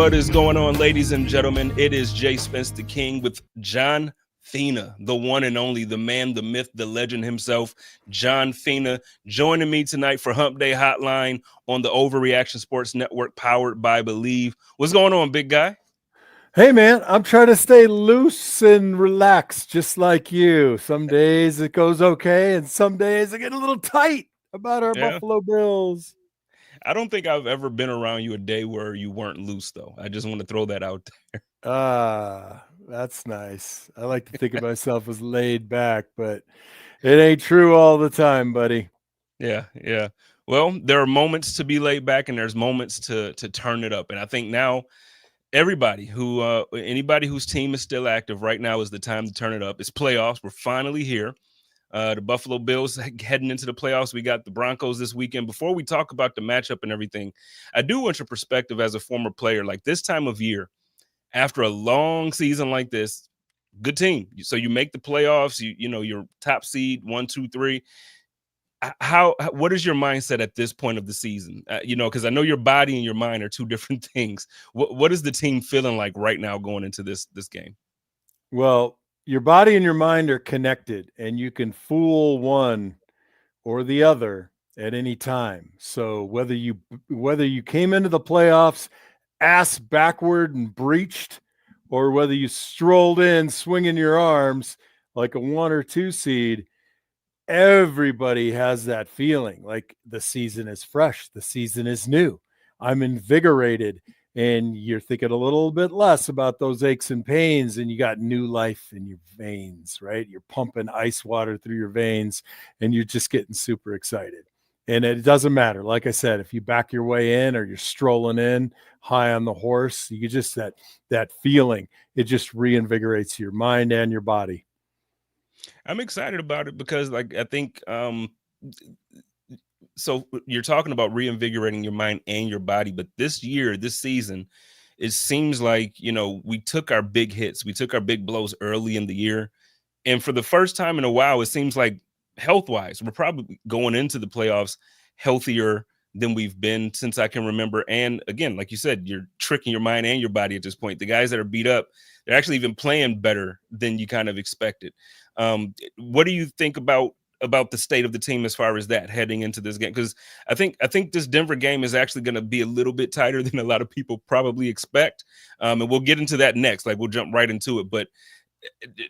What is going on, ladies and gentlemen? It is Jay Spence the King with John Fina, the one and only, the man, the myth, the legend himself, John Fina, joining me tonight for Hump Day Hotline on the Overreaction Sports Network, powered by Believe. What's going on, big guy? Hey, man, I'm trying to stay loose and relaxed, just like you. Some days it goes okay, and some days I get a little tight about our Buffalo Bills. I don't think I've ever been around you a day where you weren't loose, though. I just want to throw that out there. That's nice. I like to think of myself as laid back, but it ain't true all the time, buddy. Yeah. Well, there are moments to be laid back, and there's moments to turn it up. And I think now anybody whose team is still active right now is the time to turn it up. It's playoffs. We're finally here. The Buffalo Bills heading into the playoffs. We got the Broncos this weekend. Before we talk about the matchup and everything, I do want your perspective as a former player. Like this time of year, after a long season like this, good team. So you make the playoffs. You know your top seed 1, 2, 3. What is your mindset at this point of the season? Because I know your body and your mind are two different things. What is the team feeling like right now going into this game? Well, your body and your mind are connected, and you can fool one or the other at any time. So whether you came into the playoffs ass backward and breached, or whether you strolled in swinging your arms like a 1 or 2 seed, everybody has that feeling like the season is fresh, the season is new, I'm invigorated. And you're thinking a little bit less about those aches and pains, and you got new life in your veins, right? You're pumping ice water through your veins, and you're just getting super excited. And it doesn't matter. Like I said, if you back your way in or you're strolling in high on the horse, you just that feeling, it just reinvigorates your mind and your body. I'm excited about it because, like, I think so you're talking about reinvigorating your mind and your body, but this season, it seems like, we took our big hits, we took our big blows early in the year. And for the first time in a while, it seems like health-wise, we're probably going into the playoffs healthier than we've been since I can remember. And again, like you said, you're tricking your mind and your body at this point. The guys that are beat up, they're actually even playing better than you kind of expected. What do you think about the state of the team as far as that heading into this game? Because I think this Denver game is actually going to be a little bit tighter than a lot of people probably expect. And we'll get into that next. Like, we'll jump right into it. But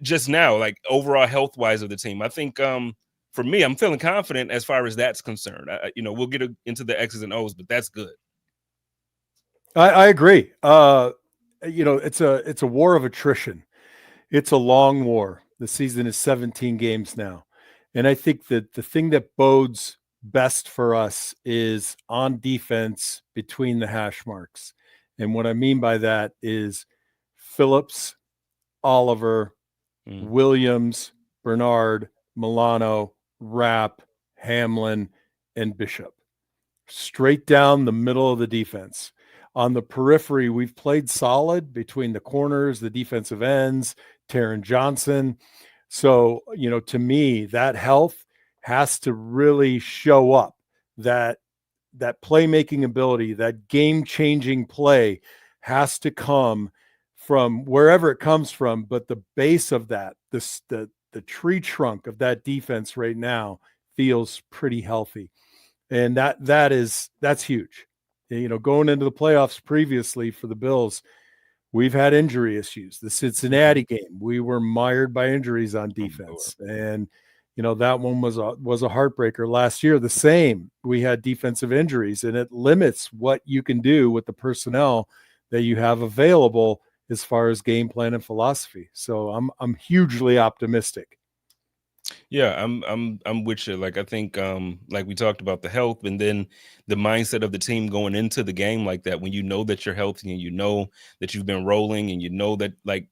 just now, like, overall health-wise of the team, I think for me, I'm feeling confident as far as that's concerned. We'll get into the X's and O's, but that's good. I agree. It's a war of attrition. It's a long war. The season is 17 games now. And I think that the thing that bodes best for us is on defense between the hash marks. And what I mean by that is Phillips, Oliver, Williams, Bernard, Milano, Rapp, Hamlin, and Bishop. Straight down the middle of the defense. On the periphery, we've played solid between the corners, the defensive ends, Taron Johnson. So, to me, that health has to really show up. That playmaking ability, that game-changing play has to come from wherever it comes from. But the base of that, the tree trunk of that defense right now feels pretty healthy. And that's huge. Going into the playoffs previously for the Bills, we've had injury issues. The Cincinnati game, we were mired by injuries on defense. And, that one was a heartbreaker. Last year, the same. We had defensive injuries, and it limits what you can do with the personnel that you have available as far as game plan and philosophy. So I'm hugely optimistic. Yeah, I'm with you. Like, I think like we talked about the health, and then the mindset of the team going into the game like that, when you know that you're healthy and you know that you've been rolling, and you know that, like,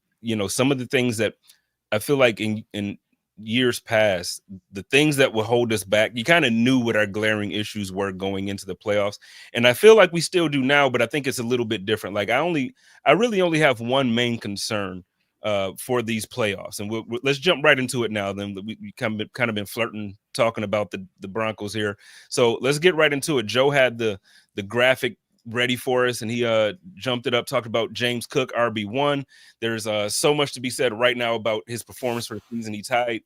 some of the things that I feel like in years past, the things that would hold us back, you kind of knew what our glaring issues were going into the playoffs. And I feel like we still do now, but I think it's a little bit different. Like, I really only have one main concern for these playoffs, and let's jump right into it now. Then we kind of been flirting, talking about the Broncos here, so let's get right into it. Joe had the graphic ready for us, and he jumped it up, talked about James Cook, RB1. There's so much to be said right now about his performance for the season. He tied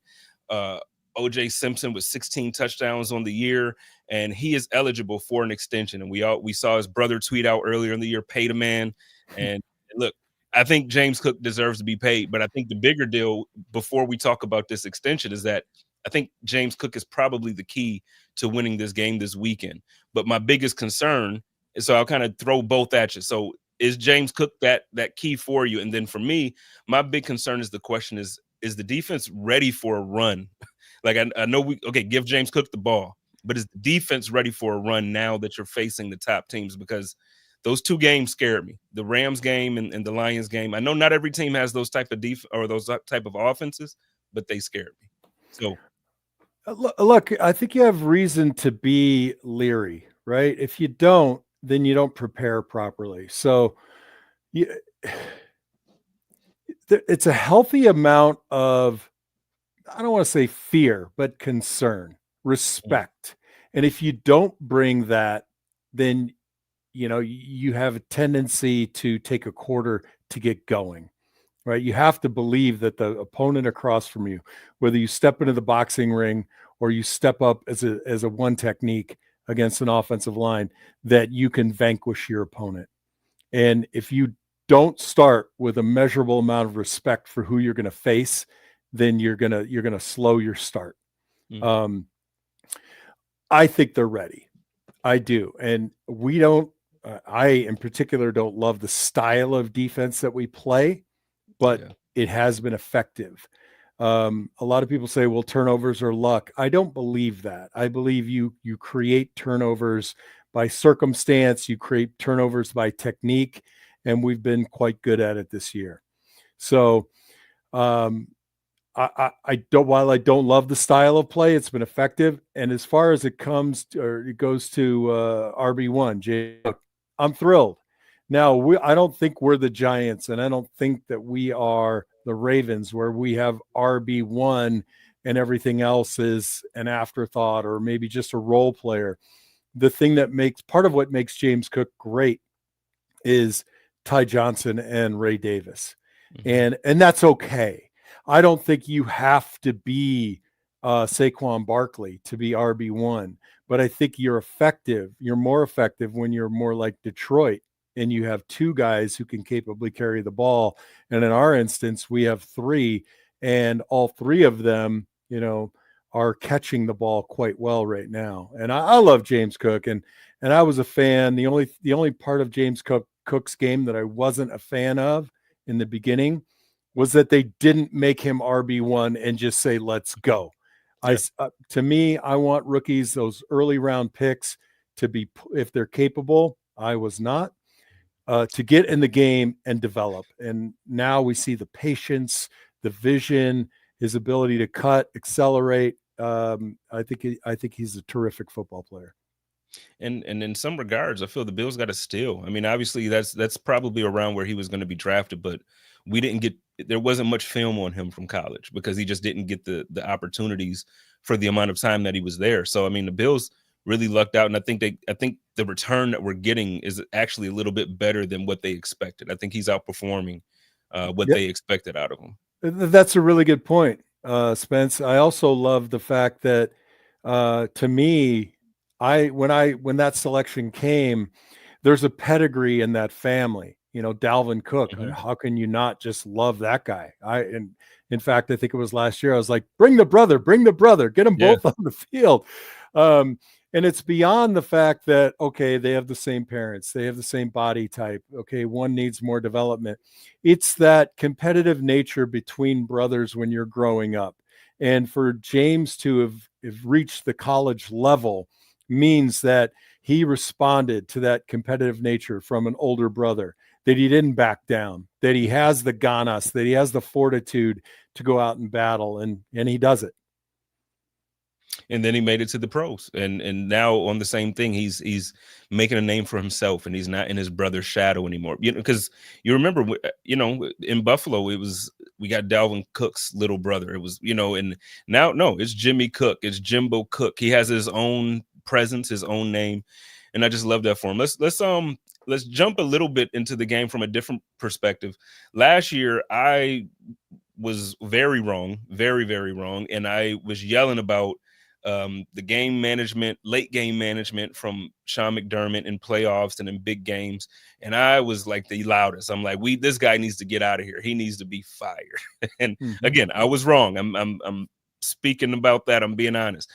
OJ Simpson with 16 touchdowns on the year, and he is eligible for an extension. And we saw his brother tweet out earlier in the year, pay the man. And look, I think James Cook deserves to be paid, but I think the bigger deal before we talk about this extension is that I think James Cook is probably the key to winning this game this weekend. But my biggest concern is, so I'll kind of throw both at you. So is James Cook that key for you? And then for me, my big concern is the question is the defense ready for a run? Like I know give James Cook the ball, but is the defense ready for a run now that you're facing the top teams? Because those two games scared me, the Rams game and the Lions game. I know not every team has those type of those type of offenses, but they scared me. So look, I think you have reason to be leery, right? If you don't, then you don't prepare properly. So it's a healthy amount of, I don't want to say fear, but concern, respect. And if you don't bring that, then, you have a tendency to take a quarter to get going, right? You have to believe that the opponent across from you, whether you step into the boxing ring or you step up as a one technique against an offensive line, that you can vanquish your opponent. And if you don't start with a measurable amount of respect for who you're going to face, then you're gonna slow your start. I think they're ready. I do, and we don't. I in particular don't love the style of defense that we play, but it has been effective. A lot of people say, well, turnovers are luck. I don't believe that. I believe you create turnovers by circumstance, you create turnovers by technique, and we've been quite good at it this year. So I don't, while I don't love the style of play, it's been effective. And as far as it goes to RB1, I'm thrilled. Now, I don't think we're the Giants, and I don't think that we are the Ravens, where we have RB1 and everything else is an afterthought or maybe just a role player. The thing that part of what makes James Cook great is Ty Johnson and Ray Davis. And that's okay. I don't think you have to be Saquon Barkley to be RB1, but I think you're effective. You're more effective when you're more like Detroit and you have two guys who can capably carry the ball. And in our instance, we have three, and all three of them, are catching the ball quite well right now. And I love James Cook, and I was a fan. The only part of James Cook's game that I wasn't a fan of in the beginning was that they didn't make him RB1 and just say, let's go. Yeah. To me, I want rookies, those early round picks, to be, if they're capable, I was not, to get in the game and develop. And now we see the patience, the vision, his ability to cut, accelerate. I think he's a terrific football player. And in some regards, I feel the Bills got a steal. I mean, obviously that's probably around where he was going to be drafted, but there wasn't much film on him from college because he just didn't get the opportunities for the amount of time that he was there. So, I mean, the Bills really lucked out. And I think the return that we're getting is actually a little bit better than what they expected. I think he's outperforming what they expected out of him. That's a really good point, Spence. I also love the fact that to me, when that selection came, there's a pedigree in that family. Dalvin Cook. How can you not just love that guy? And in fact, I think it was last year, I was like, bring the brother, get them both on the field. And it's beyond the fact that, okay, they have the same parents, they have the same body type. Okay, one needs more development. It's that competitive nature between brothers when you're growing up. And for James to have reached the college level means that he responded to that competitive nature from an older brother, that he didn't back down, that he has the ganas, that he has the fortitude to go out and battle, and he does it. And then he made it to the pros, and now on the same thing, he's making a name for himself, and he's not in his brother's shadow anymore. Because you remember, in Buffalo, we got Dalvin Cook's little brother. It was, and now it's Jimmy Cook, it's Jimbo Cook. He has his own presence, his own name, and I just love that for him. Let's let's jump a little bit into the game from a different perspective. Last year, I was very wrong, very, very wrong. And I was yelling about the game management, late game management from Sean McDermott in playoffs and in big games. And I was like the loudest. I'm like, this guy needs to get out of here. He needs to be fired. And again, I was wrong. I'm speaking about that. I'm being honest.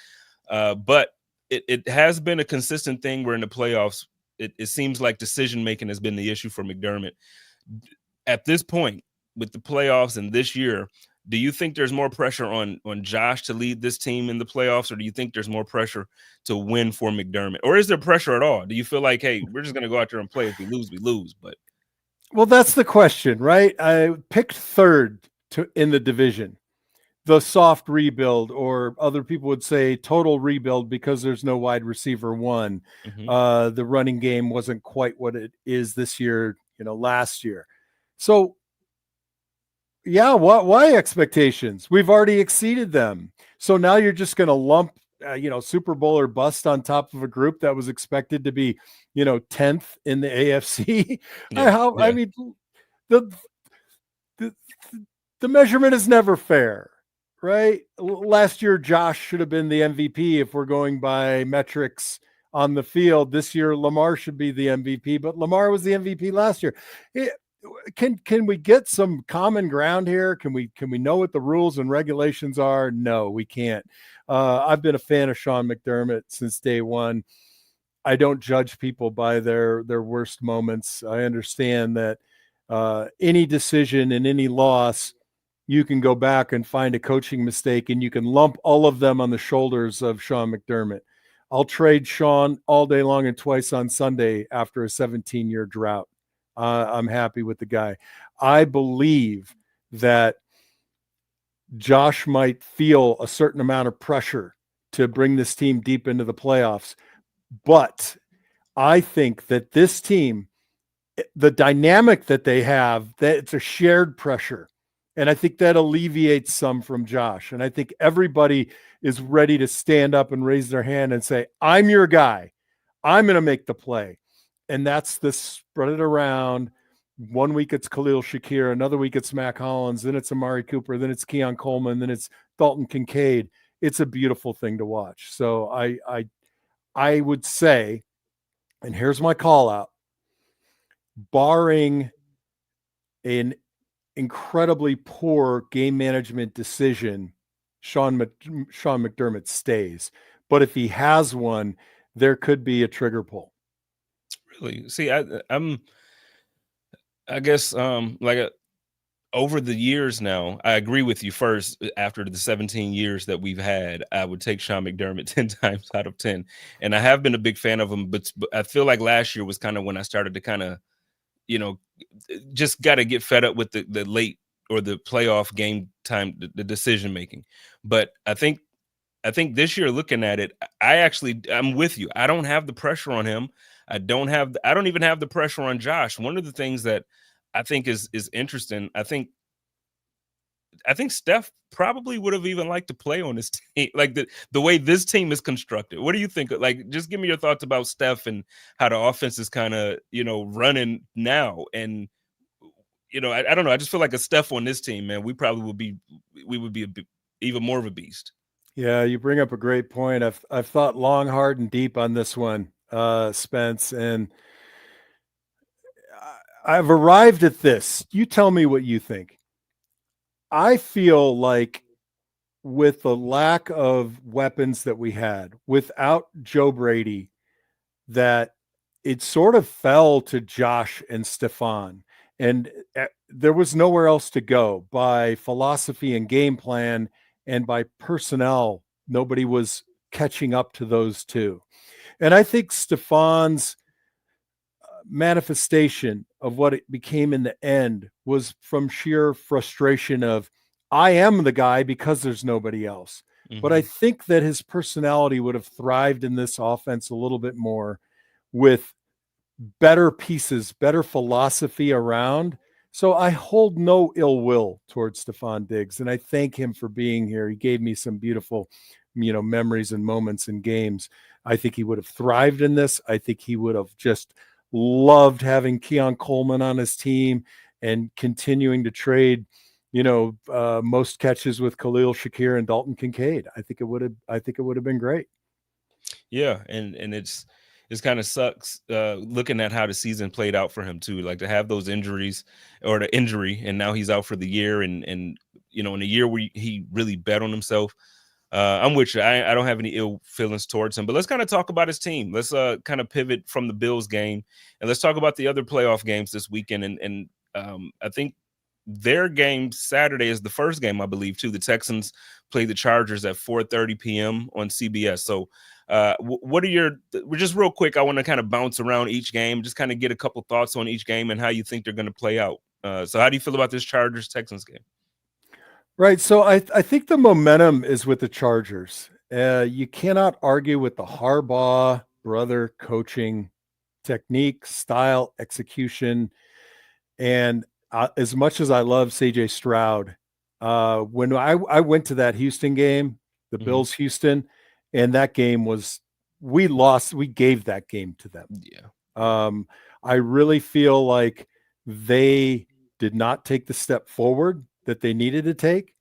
But it has been a consistent thing where in the playoffs, it seems like decision making has been the issue for McDermott. At this point, with the playoffs and this year, do you think there's more pressure on Josh to lead this team in the playoffs, or do you think there's more pressure to win for McDermott? Or is there pressure at all? Do you feel like, hey, we're just going to go out there and play? If we lose, we lose. But well, that's the question, right? I picked third in the division, the soft rebuild, or other people would say total rebuild because there's no wide receiver one. The running game wasn't quite what it is this year, last year. So yeah, why expectations? We've already exceeded them. So now you're just going to lump, Super Bowl or bust on top of a group that was expected to be, 10th in the AFC. I mean, the measurement is never fair, right? Last year, Josh should have been the MVP if we're going by metrics on the field. This year, Lamar should be the MVP, but Lamar was the MVP last year. Can we get some common ground here? Can we know what the rules and regulations are? No, we can't. I've been a fan of Sean McDermott since day one. I don't judge people by their worst moments. I understand that any decision and any loss, you can go back and find a coaching mistake, and you can lump all of them on the shoulders of Sean McDermott. I'll trade Sean all day long and twice on Sunday after a 17-year drought. I'm happy with the guy. I believe that Josh might feel a certain amount of pressure to bring this team deep into the playoffs. But I think that this team, the dynamic that they have, that it's a shared pressure. And I think that alleviates some from Josh. And I think everybody is ready to stand up and raise their hand and say, I'm your guy. I'm going to make the play. And that's the spread it around. 1 week it's Khalil Shakir, another week it's Mac Hollins, then it's Amari Cooper, then it's Keon Coleman, then it's Dalton Kincaid. It's a beautiful thing to watch. So I would say, and here's my call out, barring an incredibly poor game management decision, Sean McDermott stays. But if he has one, there could be a trigger pull. Really? See, I guess over the years now, I agree with you. First, after the 17 years that we've had, I would take Sean McDermott 10 times out of 10. And I have been a big fan of him, but I feel like last year was kind of when I started to kind of, just got to get fed up with the late or the playoff game time, the decision making. But I think this year, looking at it, I'm with you. I don't have the pressure on him. I don't even have the pressure on Josh. One of the things that I think is interesting, I think Steph probably would have even liked to play on this team, like the way this team is constructed. What do you think? Like, just give me your thoughts about Steph and how the offense is kind of, running now. And, I don't know. I just feel like a Steph on this team, man, we would be even more of a beast. Yeah, you bring up a great point. I've thought long, hard, and deep on this one, Spence, and I've arrived at this. You tell me what you think. I feel like with the lack of weapons that we had, without Joe Brady, that it sort of fell to Josh and Stephon. And there was nowhere else to go by philosophy and game plan, and by personnel. Nobody was catching up to those two. And I think Stephon's manifestation of what it became in the end was from sheer frustration of, I am the guy because there's nobody else. Mm-hmm. But I think that his personality would have thrived in this offense a little bit more with better pieces, better philosophy around. So I hold no ill will towards Stephon Diggs, and I thank him for being here. He gave me some beautiful, memories and moments in games. I think he would have thrived in this. I think he would have just loved having Keon Coleman on his team and continuing to trade, most catches with Khalil Shakir and Dalton Kincaid. I think it would have been great. Yeah, and it's kind of sucks looking at how the season played out for him too. Like to have those injuries or the injury, and now he's out for the year, and in a year where he really bet on himself. I'm with you. I don't have any ill feelings towards him, but let's kind of talk about his team. Let's kind of pivot from the Bills game, and let's talk about the other playoff games this weekend. And I think their game Saturday is the first game, I believe, too. The Texans play the Chargers at 4:30 p.m. on CBS. So what are your just real quick, I want to kind of bounce around each game, just kind of get a couple thoughts on each game and how you think they're going to play out. So how do you feel about this Chargers Texans game? Right. So I think the momentum is with the Chargers. You cannot argue with the Harbaugh brother coaching technique, style, execution. And as much as I love CJ Stroud, when I went to that Houston game, the Bills Houston, and that game we lost. We gave that game to them. Yeah. I really feel like they did not take the step forward that they needed to take.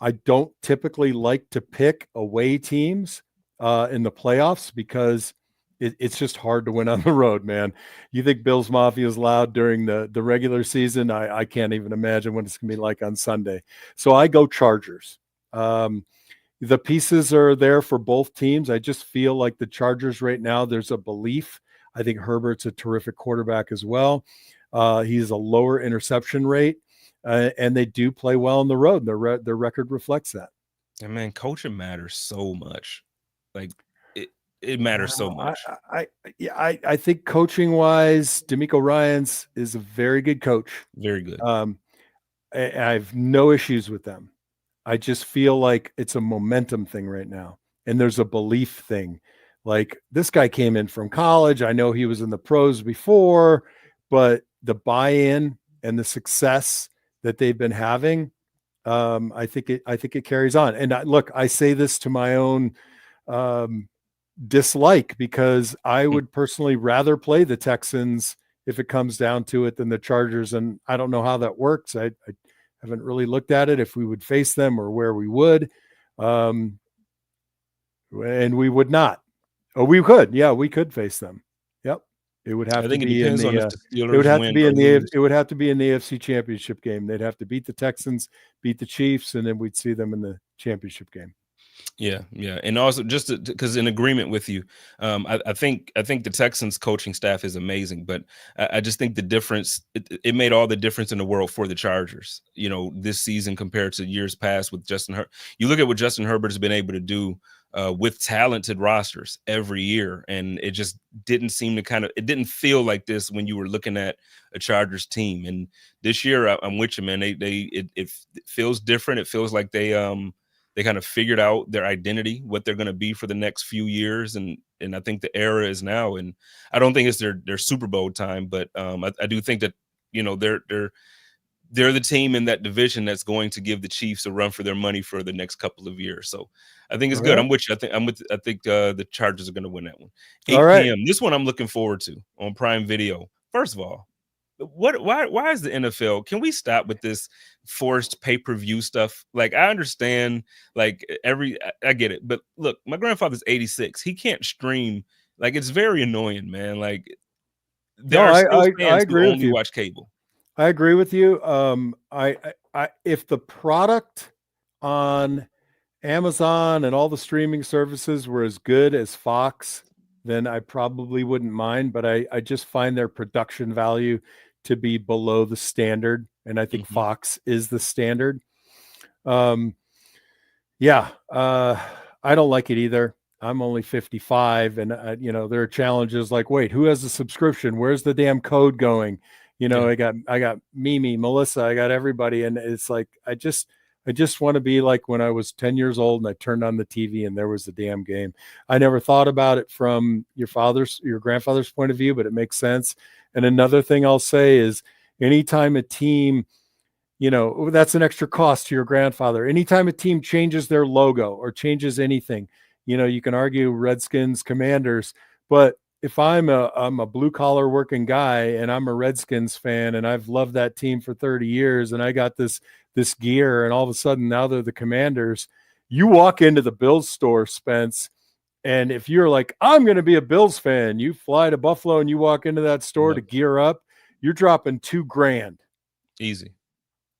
I don't typically like to pick away teams in the playoffs because it's just hard to win on the road, man. You think Bills Mafia is loud during the regular season? I can't even imagine what it's going to be like on Sunday. So I go Chargers. The pieces are there for both teams. I just feel like the Chargers right now, there's a belief. I think Herbert's a terrific quarterback as well. He's a lower interception rate. And they do play well on the road. Their record reflects that. And man, coaching matters so much. Like it matters so much. I think coaching wise, DeMeco Ryans is a very good coach. Very good. I have no issues with them. I just feel like it's a momentum thing right now, and there's a belief thing. Like this guy came in from college. I know he was in the pros before, but the buy-in and the success that they've been having, I think it carries on. And I say this to my own dislike because I would personally rather play the Texans if it comes down to it than the Chargers. And I don't know how that works. I haven't really looked at it, if we would face them or where we would. And we would not. Oh, we could. Yeah, we could face them. Yep. It would have to be in the it would have to be in the it would have to be in the AFC Championship game. They'd have to beat the Texans, beat the Chiefs, and then we'd see them in the championship game. Yeah, and also just because in agreement with you, I think the Texans coaching staff is amazing, but I just think the difference it made all the difference in the world for the Chargers. This season compared to years past with Justin Herbert. You look at what Justin Herbert has been able to do with talented rosters every year, and it just didn't seem to it didn't feel like this when you were looking at a Chargers team. And this year, I'm with you, man. It feels different. It feels like they kind of figured out their identity, what they're going to be for the next few years. And I think the era is now, and I don't think it's their Super Bowl time, but I do think that, they're the team in that division that's going to give the Chiefs a run for their money for the next couple of years. So I think it's good. I'm with you. I think the Chargers are going to win that one. 8 p.m. This one I'm looking forward to on Prime Video. First of all, why is the NFL, can we stop with this forced pay-per-view stuff? Like, I understand, like, I get it, but look, my grandfather's 86. He can't stream. Like, it's very annoying, man. Like, there are still fans who only watch cable. I agree with you. If the product on Amazon and all the streaming services were as good as Fox, then I probably wouldn't mind, but I just find their production value to be below the standard. And I think Fox is the standard. I don't like it either. I'm only 55 and there are challenges like, wait, who has a subscription? Where's the damn code going? I got Mimi, Melissa, I got everybody. And it's like, I just want to be like when I was 10 years old and I turned on the TV and there was the damn game. I never thought about it from your grandfather's point of view, but it makes sense. And another thing I'll say is anytime a team, that's an extra cost to your grandfather. Anytime a team changes their logo or changes anything, you can argue Redskins, Commanders, but if I'm a blue collar working guy and I'm a Redskins fan and I've loved that team for 30 years and I got this gear and all of a sudden now they're the Commanders, you walk into the Bills store, Spence, and if you're like, I'm going to be a Bills fan, you fly to Buffalo and you walk into that store to gear up, you're dropping $2,000. Easy.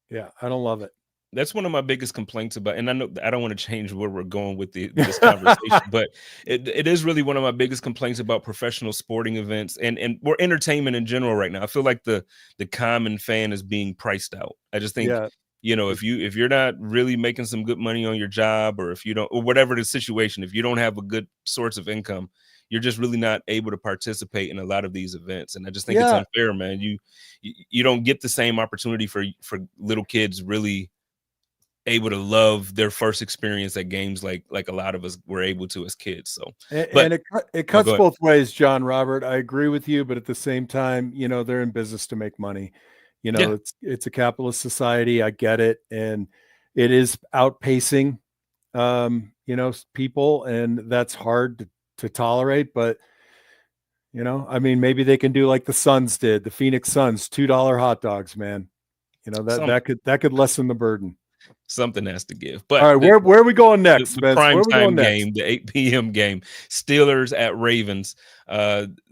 Yeah, I don't love it. That's one of my biggest complaints about, and I know I don't want to change where we're going with this conversation, but it is really one of my biggest complaints about professional sporting events and or entertainment in general right now. I feel like the common fan is being priced out. I just think, Yeah. if you're not really making some good money on your job, or if you don't, or whatever the situation, if you don't have a good source of income, you're just really not able to participate in a lot of these events. And I just think it's unfair, man. You don't get the same opportunity for little kids really able to love their first experience at games like a lot of us were able to as kids. So, and it cuts both ways, John Robert. I agree with you, but at the same time, they're in business to make money. It's a capitalist society. I get it, and it is outpacing, people, and that's hard to tolerate. But maybe they can do like the Suns did, the Phoenix Suns, $2 hot dogs, man. That could lessen the burden. Something has to give. But all right, where are we going next, the prime time game, next? the 8 p.m. game, Steelers at Ravens.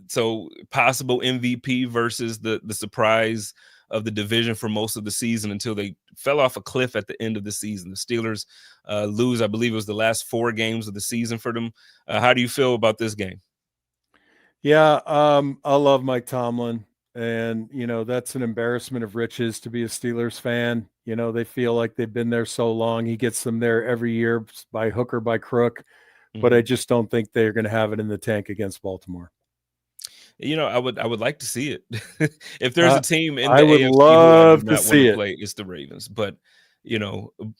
So possible MVP versus the surprise of the division for most of the season until they fell off a cliff at the end of the season. The Steelers lose, I believe it was the last 4 games of the season for them. How do you feel about this game? Yeah, I love Mike Tomlin. And, that's an embarrassment of riches to be a Steelers fan. They feel like they've been there so long. He gets them there every year by hook or by crook. But I just don't think they're going to have it in the tank against Baltimore. I would like to see it. If there's a team in the I would AFC love who I do not to see it. play, it's the Ravens. But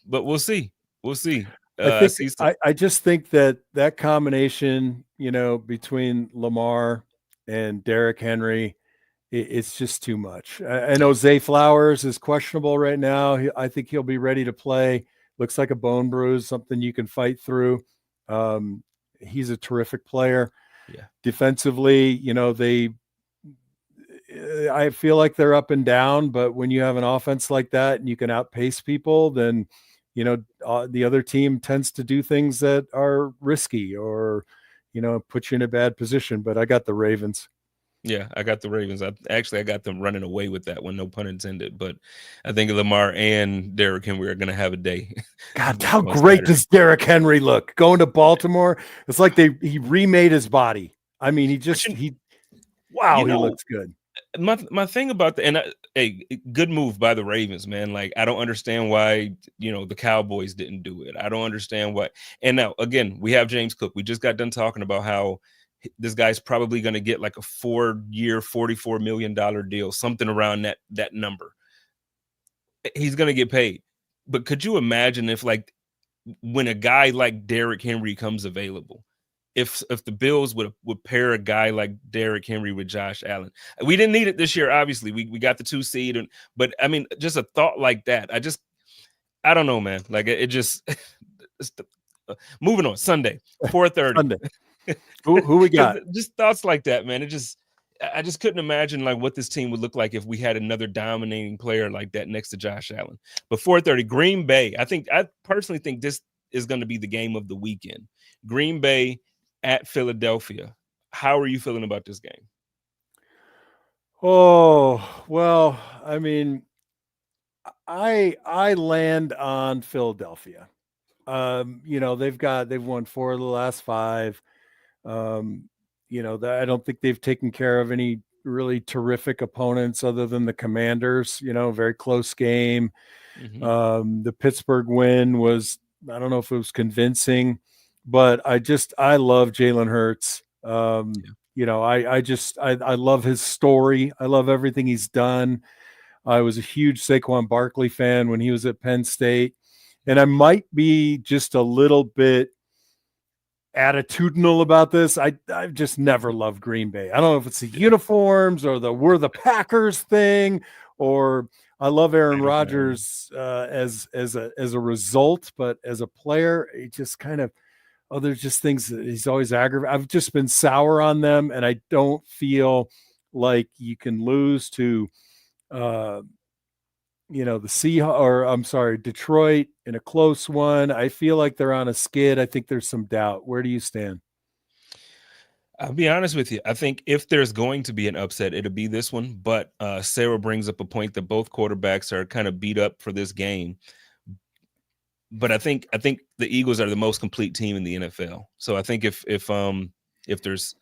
but we'll see. We'll see. I just think that combination, between Lamar and Derrick Henry, it's just too much. I know Zay Flowers is questionable right now. I think he'll be ready to play. Looks like a bone bruise, something you can fight through. He's a terrific player. Yeah. Defensively, I feel like they're up and down, but when you have an offense like that and you can outpace people, then, the other team tends to do things that are risky or, put you in a bad position. But I got the Ravens. Yeah, I got the Ravens. I got them running away with that one, no pun intended. But I think Lamar and Derrick Henry are going to have a day. God, how great does Derrick Henry look going to Baltimore? It's like he remade his body. I mean, he looks good. My thing about good move by the Ravens, man. Like, I don't understand why, the Cowboys didn't do it. I don't understand why. And now, again, we have James Cook. We just got done talking about how this guy's probably going to get like a 4-year, $44 million deal, something around that number. He's going to get paid. But could you imagine if, like, when a guy like Derrick Henry comes available, if the Bills would pair a guy like Derrick Henry with Josh Allen? We didn't need it this year, obviously. We got the 2 seed, but I mean, just a thought like that. I don't know, man. Like, it just moving on. Sunday, 4:30. Sunday. Who we got? Just thoughts like that, man. I just couldn't imagine like what this team would look like if we had another dominating player like that next to Josh Allen. But 4:30, Green Bay. I personally think this is going to be the game of the weekend. Green Bay at Philadelphia. How are you feeling about this game? Oh, well, I mean, I land on Philadelphia. They've won 4 of the last 5. I don't think they've taken care of any really terrific opponents other than the Commanders. Very close game. Mm-hmm. The Pittsburgh win was, I don't know if it was convincing, but I love Jalen Hurts. I love his story. I love everything he's done. I was a huge Saquon Barkley fan when he was at Penn State, and I might be just a little bit attitudinal about this. I've just never loved Green Bay. I don't know if it's the uniforms or we're the Packers thing, or I love Aaron Rodgers as a result, but as a player, it just kind of, oh, there's just things that he's always aggravated. I've just been sour on them, and I don't feel like you can lose to, uh, the Seahawks, or I'm sorry, Detroit in a close one. I feel like they're on a skid. I think there's some doubt. Where do you stand? I'll be honest with you. I think if there's going to be an upset, it'll be this one. But Sarah brings up a point that both quarterbacks are kind of beat up for this game. But I think the Eagles are the most complete team in the NFL. So I think if there's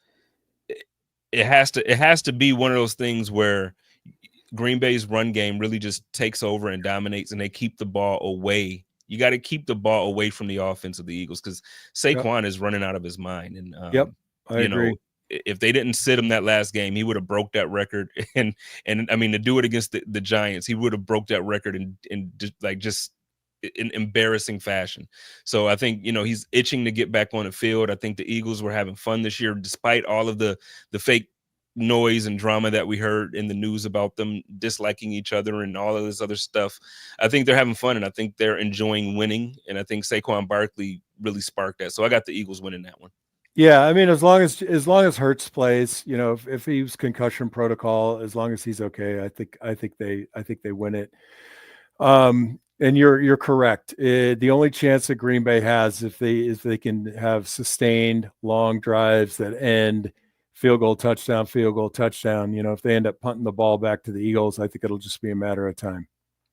it has to be one of those things where Green Bay's run game really just takes over and dominates, and they keep the ball away. You got to keep the ball away from the offense of the Eagles because Yep. Saquon is running out of his mind. And Yep. I you know, agree. if they didn't sit him that last game, he would have broke that record. And I mean, to do it against the Giants, he would have broke that record in just in embarrassing fashion. So I think he's itching to get back on the field. I think the Eagles were having fun this year, despite all of the fake noise and drama that we heard in the news about them disliking each other and all of this other stuff. I think they're having fun, and I think they're enjoying winning. And I think Saquon Barkley really sparked that. So I got the Eagles winning that one. Yeah, I mean, as long as Hurts plays, if he was concussion protocol, as long as he's okay, I think they win it. And you're correct. The only chance that Green Bay has if they can have sustained long drives that end field goal touchdown, field goal touchdown. If they end up punting the ball back to the Eagles, I think it'll just be a matter of time.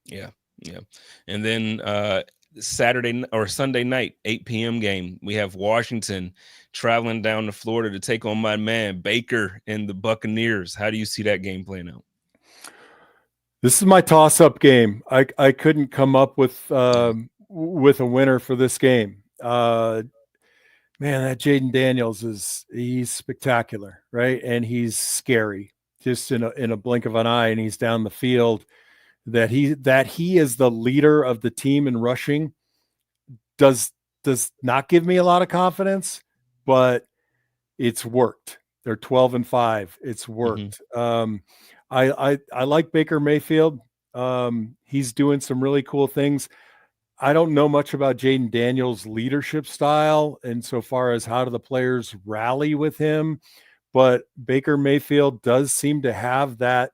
Yeah, yeah. And then Saturday or Sunday night, 8 p.m. game, we have Washington traveling down to Florida to take on my man Baker and the Buccaneers. How do you see that game playing out? This is my toss-up game. I couldn't come up with Yeah. with a winner for this game. Man, that Jaden Daniels he's spectacular, right? And he's scary, just in a blink of an eye, and he's down the field. That he is the leader of the team in rushing does not give me a lot of confidence, but it's worked. They're 12-5. It's Hmm. worked. I like Baker Mayfield. He's doing some really cool things. I don't know much about Jaden Daniels' leadership style insofar as how do the players rally with him, but Baker Mayfield does seem to have that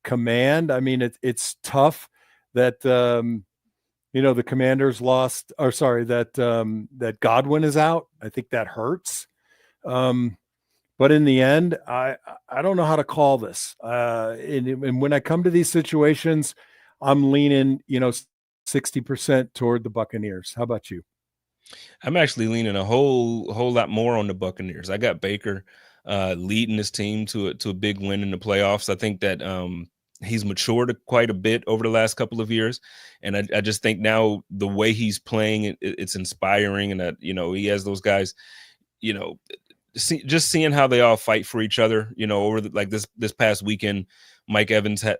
command. I mean, it's tough that the Commanders lost, or sorry, that Godwin is out. I think that hurts. Um, but in the end, I don't know how to call this. And when I come to these situations, I'm leaning 60% toward the Buccaneers. How about you? I'm actually leaning a whole lot more on the Buccaneers. I got Baker leading this team to a big win in the playoffs. I think that he's matured quite a bit over the last couple of years, and I just think now the way he's playing it's inspiring, and that he has those guys. You know, just seeing how they all fight for each other. Over like this past weekend, Mike Evans had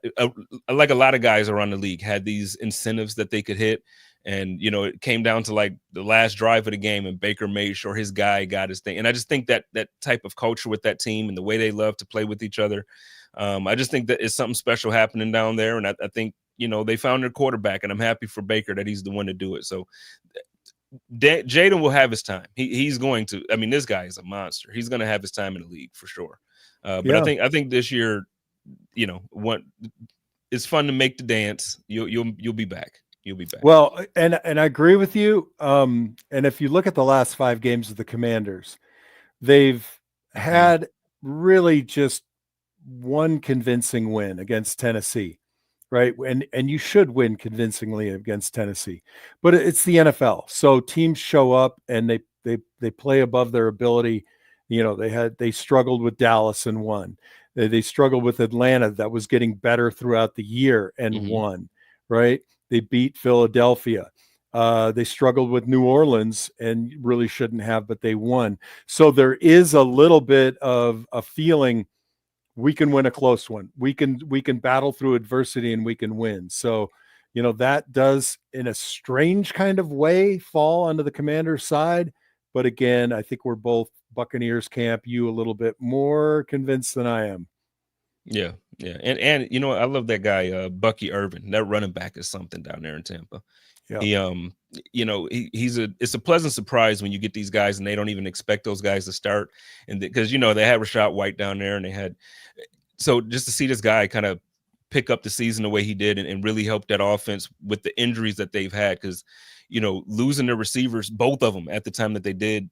like a lot of guys around the league had these incentives that they could hit. And it came down to like the last drive of the game, and Baker made sure his guy got his thing. And I just think that type of culture with that team and the way they love to play with each other, I just think that it's something special happening down there. And I think they found their quarterback, and I'm happy for Baker that he's the one to do it. So Jaden will have his time. He's going to. I mean, this guy is a monster. He's going to have his time in the league for sure. But I Yeah. think this year, what it's fun to make the dance. You'll be back. You'll be back. Well, and I agree with you. And if you look at the last 5 games of the Commanders, they've Hmm. had really just one convincing win against Tennessee, right? And you should win convincingly against Tennessee, but it's the NFL, so teams show up and they play above their ability. They struggled with Dallas and won. They struggled with Atlanta, that was getting better throughout the year, and Hmm. won. Right? They beat Philadelphia. They struggled with New Orleans and really shouldn't have, but they won. So there is a little bit of a feeling we can win a close one. We can battle through adversity and we can win. So, that does in a strange kind of way fall onto the Commander's side. But again, I think we're both Buccaneers camp. You a little bit more convinced than I am. Yeah, yeah, and I love that guy, Bucky Irvin. That running back is something down there in Tampa. Yeah. He it's a pleasant surprise when you get these guys and they don't even expect those guys to start, and because they had Rashad White down there, and they had, so just to see this guy kind of pick up the season the way he did, and really help that offense with the injuries that they've had, because losing their receivers, both of them at the time that they did,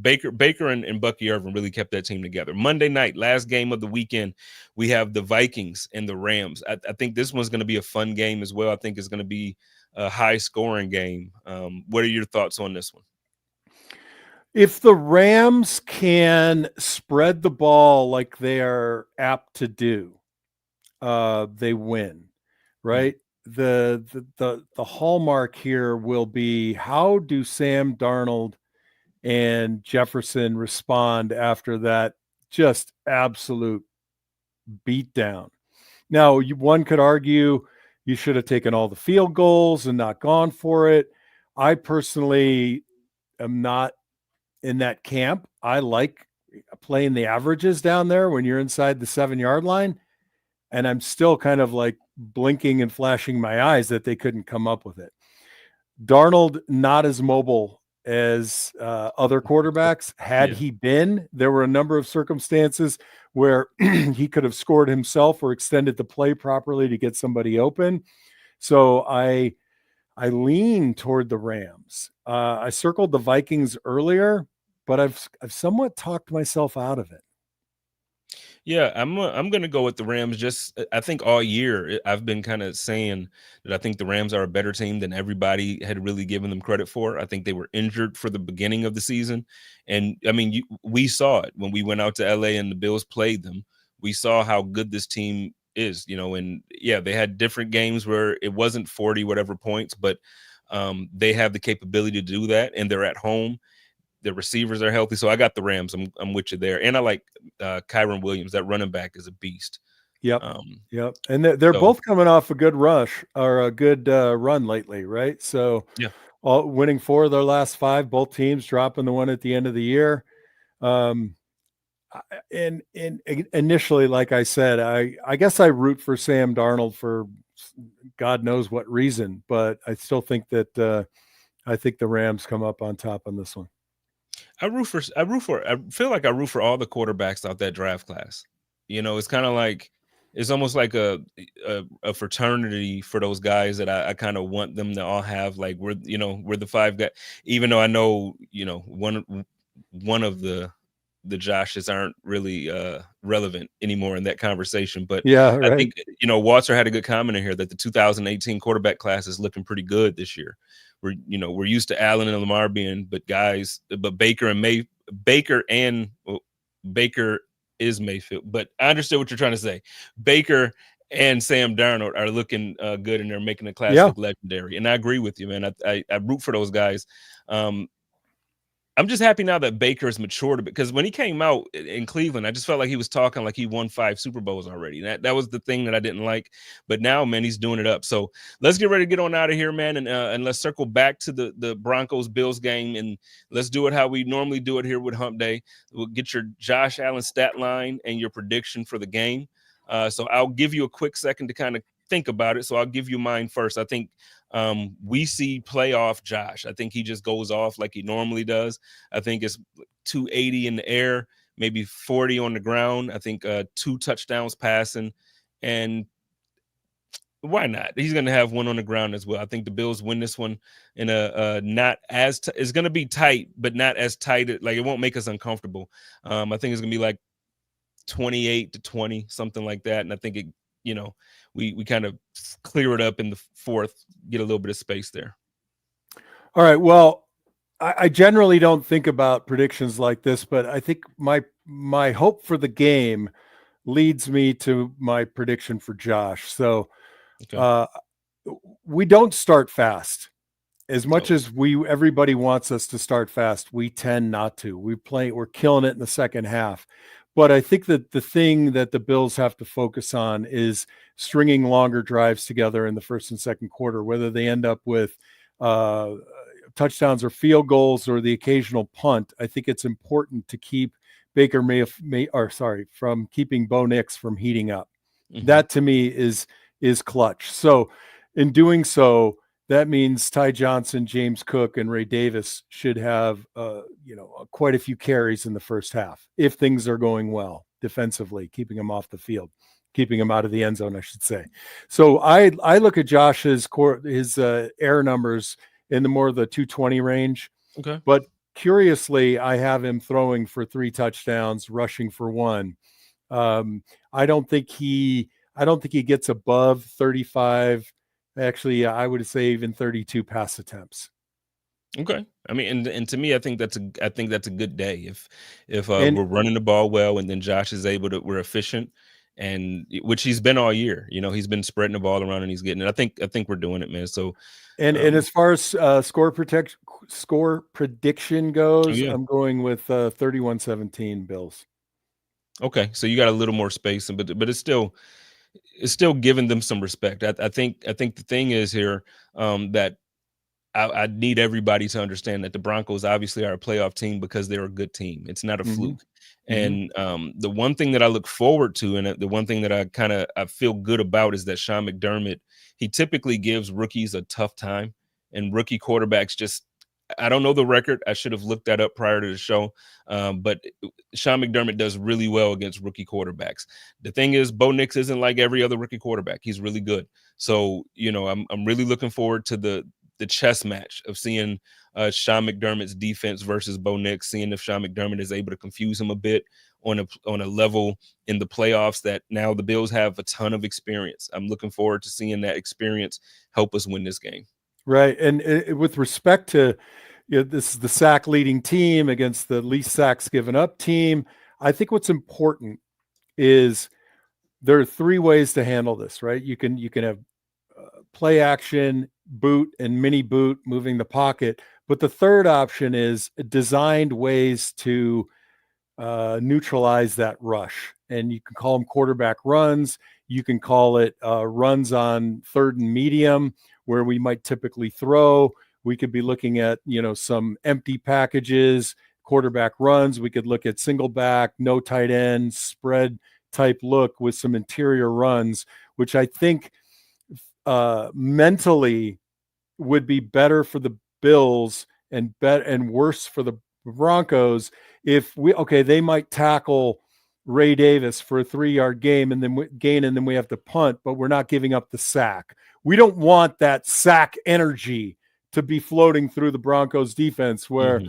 Baker and Bucky Irvin really kept that team together. Monday night, last game of the weekend, we have the Vikings and the Rams. I think this one's going to be a fun game as well. I think it's going to be a high scoring game. What are your thoughts on this one? If the Rams can spread the ball like they are apt to do, they win, right? The hallmark here will be, how do Sam Darnold and Jefferson respond after that just absolute beatdown? Now, one could argue you should have taken all the field goals and not gone for it. I personally am not in that camp. I like playing the averages down there when you're inside the 7-yard line. And I'm still kind of like blinking and flashing my eyes that they couldn't come up with it. Darnold, not as mobile as other quarterbacks. Had he been, there were a number of circumstances where he could have scored himself or extended the play properly to get somebody open. So I lean toward the Rams. I circled the Vikings earlier, but I've somewhat talked myself out of it. Yeah, I'm gonna go with the Rams. Just I think all year I've been kind of saying that I think the Rams are a better team than everybody had really given them credit for. I think they were injured for the beginning of the season, and I mean we saw it when we went out to LA and the Bills played them. We saw how good this team is, and yeah, they had different games where it wasn't 40 whatever points, but they have the capability to do that, and they're at home. The receivers are healthy, so I got the Rams. I'm with you there, and I like Kyron Williams. That running back is a beast. Yep, yep, and they're both coming off a good rush or a good run lately, right? So yeah, winning 4 of their last 5, both teams dropping the one at the end of the year. And initially, like I said, I guess I root for Sam Darnold for God knows what reason, but I still think that I think the Rams come up on top on this one. I feel like I root for all the quarterbacks out that draft class. It's kind of like, it's almost like a fraternity for those guys that I kind of want them to all have. Like we're the 5 guys, even though I know, one of the Joshes aren't really relevant anymore in that conversation. But yeah, I right. think, Walter had a good comment in here that the 2018 quarterback class is looking pretty good this year. We're used to Allen and Lamar being, but Baker is Mayfield. But I understood what you're trying to say. Baker and Sam Darnold are looking good, and they're making the class look legendary. And I agree with you, man. I root for those guys. I'm just happy now that Baker's matured, because when he came out in Cleveland, I just felt like he was talking like he won 5 Super Bowls already. That was the thing that I didn't like. But now, man, he's doing it up. So let's get ready to get on out of here, man, and let's circle back to the Broncos Bills game, and let's do it how we normally do it here with Hump Day. We'll get your Josh Allen stat line and your prediction for the game. So I'll give you a quick second to kind of think about it. So I'll give you mine first. I think we see playoff Josh. I think he just goes off like he normally does. I think it's 280 in the air, maybe 40 on the ground. I think 2 touchdowns passing, and why not? He's going to have 1 on the ground as well. I think the Bills win this one in a not as it's going to be tight, but not as tight. Like it won't make us uncomfortable. I think it's going to be like 28-20, something like that. And I think we kind of clear it up in the 4th, get a little bit of space there. All right. Well, I generally don't think about predictions like this, but I think my hope for the game leads me to my prediction for Josh. So we don't start fast. As much as everybody wants us to start fast, we tend not to. We're killing it in the second half. But I think that the thing that the Bills have to focus on is stringing longer drives together in the first and second quarter, whether they end up with touchdowns or field goals or the occasional punt. I think it's important to keep Baker from keeping Bo Nix from heating up. Mm-hmm. That to me is clutch. So in doing so, that means Ty Johnson, James Cook, and Ray Davis should have, quite a few carries in the first half if things are going well defensively, keeping them off the field, keeping them out of the end zone, I should say. So I look at Josh's air numbers in the more of the 220 range, Okay. but curiously, I have him throwing for 3 touchdowns, rushing for 1. I don't think he gets above 35. Actually, I would say even 32 pass attempts. Okay. I mean, and to me, I think that's a good day if And we're running the ball well, and then Josh is able to we're efficient, and which he's been all year. He's been spreading the ball around and he's getting it. I think we're doing it, man. So, and as far as score prediction oh goes, yeah. I'm going with 31-17 Bills. Okay. So you got a little more space, but it's still giving them some respect. I think the thing is here that I need everybody to understand that the Broncos obviously are a playoff team because they're a good team. It's not a Mm-hmm. fluke. And the one thing that I look forward to, and the one thing that I feel good about, is that Sean McDermott, he typically gives rookies a tough time, and rookie quarterbacks just. I don't know the record. I should have looked that up prior to the show. But Sean McDermott does really well against rookie quarterbacks. The thing is, Bo Nix isn't like every other rookie quarterback. He's really good. So, I'm really looking forward to the chess match of seeing Sean McDermott's defense versus Bo Nix, seeing if Sean McDermott is able to confuse him a bit on a level in the playoffs that now the Bills have a ton of experience. I'm looking forward to seeing that experience help us win this game. Right. And with respect to, this is the sack leading team against the least sacks given up team, I think what's important is there are 3 ways to handle this, right? You can have play action, boot, and mini boot, moving the pocket. But the third option is designed ways to neutralize that rush. And you can call them quarterback runs. You can call it runs on 3rd and medium, where we might typically throw. We could be looking at, some empty packages, quarterback runs. We could look at single back, no tight end, spread type look with some interior runs, which I think mentally would be better for the Bills and worse for the Broncos if they might tackle Ray Davis for a 3-yard gain and then we have to punt, but we're not giving up the sack. We don't want that sack energy to be floating through the Broncos defense where,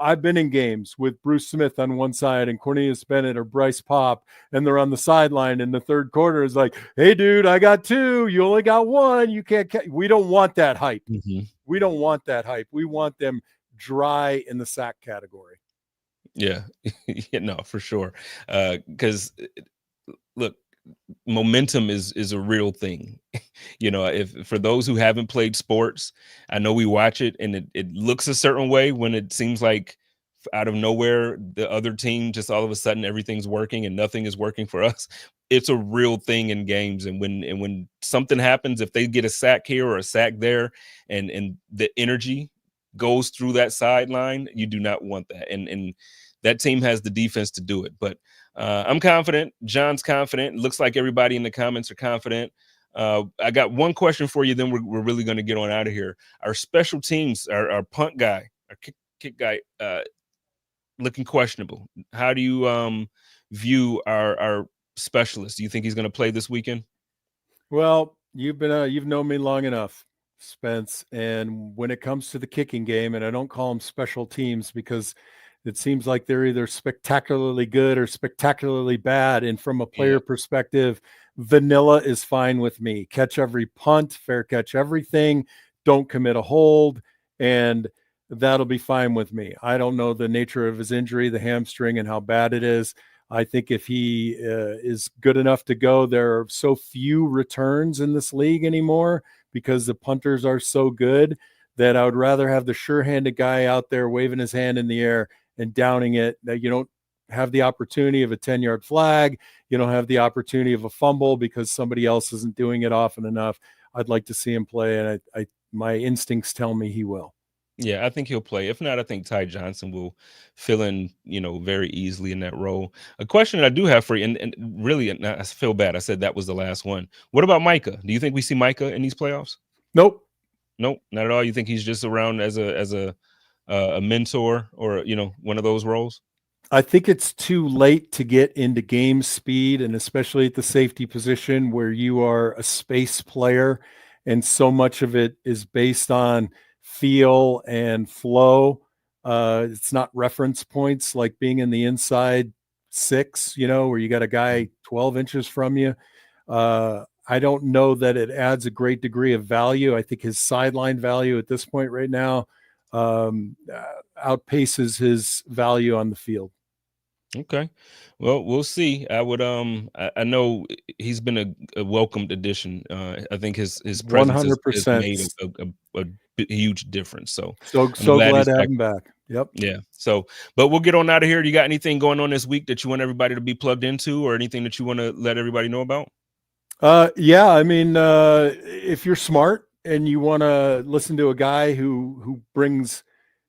I've been in games with Bruce Smith on one side and Cornelius Bennett or Bryce Pop, and they're on the sideline in the third quarter is like, hey, dude, I got 2. You only got 1. You can't. We don't want that hype. We don't want that hype. We want them dry in the sack category. Yeah, no, for sure. Because look, momentum is a real thing. If for those who haven't played sports, I know we watch it and it looks a certain way when it seems like out of nowhere the other team just all of a sudden everything's working and nothing is working for us. It's a real thing in games, and when something happens, if they get a sack here or a sack there, and the energy goes through that sideline, you do not want that. And that team has the defense to do it. But I'm confident. John's confident. It looks like everybody in the comments are confident. I got one question for you, then we're really going to get on out of here. Our special teams, our punt guy, our kick guy, looking questionable. How do you view our specialist? Do you think he's going to play this weekend? Well, you've known me long enough, Spence, and when it comes to the kicking game, and I don't call them special teams because it seems like they're either spectacularly good or spectacularly bad. And from a player perspective, vanilla is fine with me. Catch every punt, fair catch everything, don't commit a hold, and that'll be fine with me. I don't know the nature of his injury, the hamstring, and how bad it is. I think if he is good enough to go, there are so few returns in this league anymore because the punters are so good that I would rather have the sure-handed guy out there waving his hand in the air and downing it. That you don't have the opportunity of a 10-yard flag. You don't have the opportunity of a fumble because somebody else isn't doing it often enough. I'd like to see him play, and my instincts tell me he will. Yeah, I think he'll play. If not, I think Ty Johnson will fill in, very easily in that role. A question that I do have for you, and really, and I feel bad. I said that was the last one. What about Micah? Do you think we see Micah in these playoffs? Nope. Nope, not at all. You think he's just around as a mentor or one of those roles? I think it's too late to get into game speed, and especially at the safety position where you are a space player and so much of it is based on feel and flow. It's not reference points like being in the inside six, where you got a guy 12 inches from you. I don't know that it adds a great degree of value. I think his sideline value at this point right now outpaces his value on the field. Okay. Well, we'll see. I know he's been a welcomed addition. I think his presence has 100%. made a huge difference. So I'm So glad glad he's to have back. him back. Yep. Yeah. So, but we'll get on out of here. You got anything going on this week that you want everybody to be plugged into, or anything that you want to let everybody know about? Yeah, I mean, if you're smart and you want to listen to a guy who brings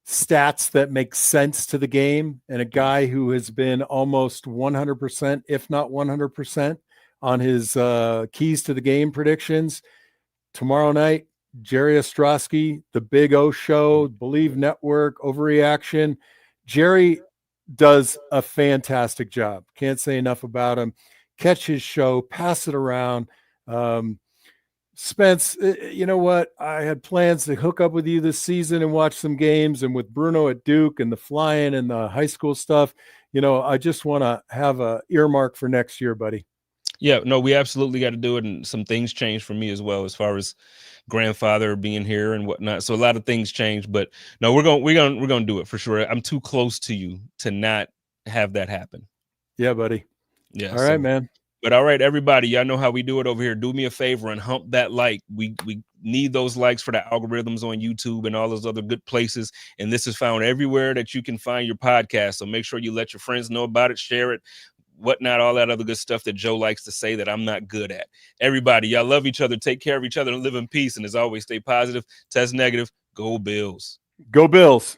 stats that make sense to the game, and a guy who has been almost 100%, if not 100%, on his keys to the game predictions, tomorrow night, Jerry Ostrowski, the Big O Show, Believe Network, Overreaction. Jerry does a fantastic job. Can't say enough about him. Catch his show, pass it around. Spence, you know what? I had plans to hook up with you this season and watch some games, and with Bruno at Duke and the flying and the high school stuff, I just want to have a earmark for next year, buddy. Yeah, no, we absolutely got to do it. And some things changed for me as well, as far as grandfather being here and whatnot. So a lot of things changed, but no, we're going to do it for sure. I'm too close to you to not have that happen. Yeah, buddy. Yeah. All right, man. But all right, everybody, y'all know how we do it over here. Do me a favor and hump that like. We need those likes for the algorithms on YouTube and all those other good places. And this is found everywhere that you can find your podcast. So make sure you let your friends know about it, share it, whatnot, all that other good stuff that Joe likes to say that I'm not good at. Everybody, y'all love each other, take care of each other, and live in peace. And as always, stay positive, test negative, go Bills. Go Bills.